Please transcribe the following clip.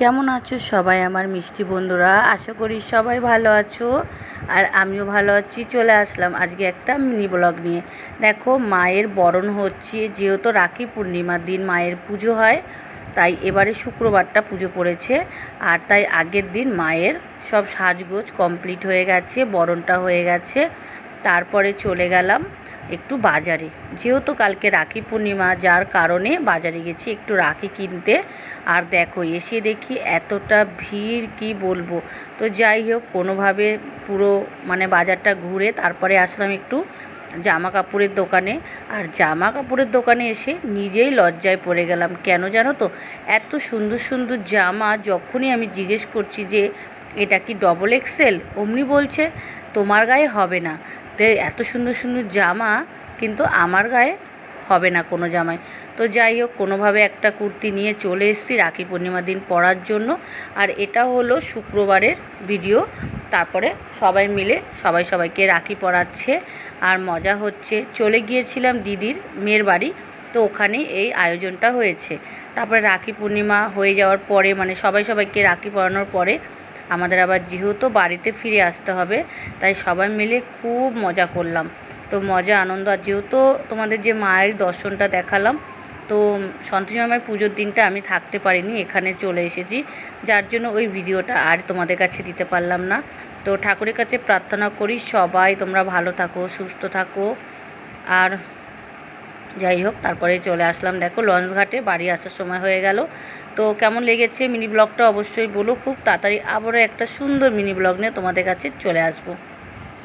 কেমন আছো সবাই আমার মিষ্টি বন্ধুরা? আশা করি সবাই ভালো আছো, আর আমিও ভালো আছি। চলে আসলাম আজকে একটা মিনি ব্লগ নিয়ে। দেখো, মায়ের বরণ হচ্ছে, যেহেতু রাখি পূর্ণিমার দিন মায়ের পুজো হয়, তাই এবারে শুক্রবারটা পুজো পড়েছে। আর তাই আগের দিন মায়ের সব সাজগোজ কমপ্লিট হয়ে গেছে, বরণটা হয়ে গেছে। তারপরে চলে গেলাম একটু বাজারে, যেহেতু কালকে রাখি পূর্ণিমা, যার কারণে বাজারে গেছি একটু রাখি কিনতে। আর দেখো, এসে দেখি এতটা ভিড়, কি বলবো। তো যাই হোক, কোনোভাবে পুরো বাজারটা ঘুরে তারপরে আসলাম একটু জামা কাপড়ের দোকানে। আর জামা কাপড়ের দোকানে এসে নিজেই লজ্জায় পড়ে গেলাম। কেন জানো তো? এত সুন্দর সুন্দর জামা, যখনই আমি জিজ্ঞেস করছি যে এটা কি ডবল এক্সেল, অমনি বলছে তোমার গায়ে হবে না। তো এত সুন্দর সুন্দর জামা কিন্তু আমার গায়ে হবে না কোনো জামাই। তো যাই হোক, কোনোভাবে একটা কুর্তি নিয়ে চলে এসেছি রাখি পূর্ণিমার দিন পরার জন্য। আর এটা হলো শুক্রবারের ভিডিও। তারপরে সবাই মিলে সবাইকে রাখি পরাচ্ছে আর মজা হচ্ছে। চলে গিয়েছিলাম দিদির মেয়ের বাড়ি, তো ওখানেই এই আয়োজনটা হয়েছে। তারপরে রাখি পূর্ণিমা হয়ে যাওয়ার পরে সবাইকে রাখি পরানোর পরে আমাদের আবার যেহেতু বাড়িতে ফিরে আসতে হবে, তাই সবাই মিলে খুব মজা করলাম। তো মজা আনন্দ, আর যেহেতু তোমাদের যে মায়ের দর্শনটা দেখালাম, তো সন্তোষী মায়ের পুজোর দিনটা আমি থাকতে পারিনি, এখানে চলে এসেছি, যার জন্য ওই ভিডিওটা আর তোমাদের কাছে দিতে পারলাম না। তো ঠাকুরের কাছে প্রার্থনা করি সবাই তোমরা ভালো থাকো, সুস্থ থাকো। আর যাই হোক, তারপরে চলে আসলাম, দেখো লঞ্চ ঘাটে, বাড়ি আসার সময় হয়ে গেল। তো কেমন লেগেছে মিনি ব্লগটা অবশ্যই বলো। খুব তাড়াতাড়ি আবারও একটা সুন্দর মিনি ব্লগ নিয়ে তোমাদের কাছে চলে আসবো।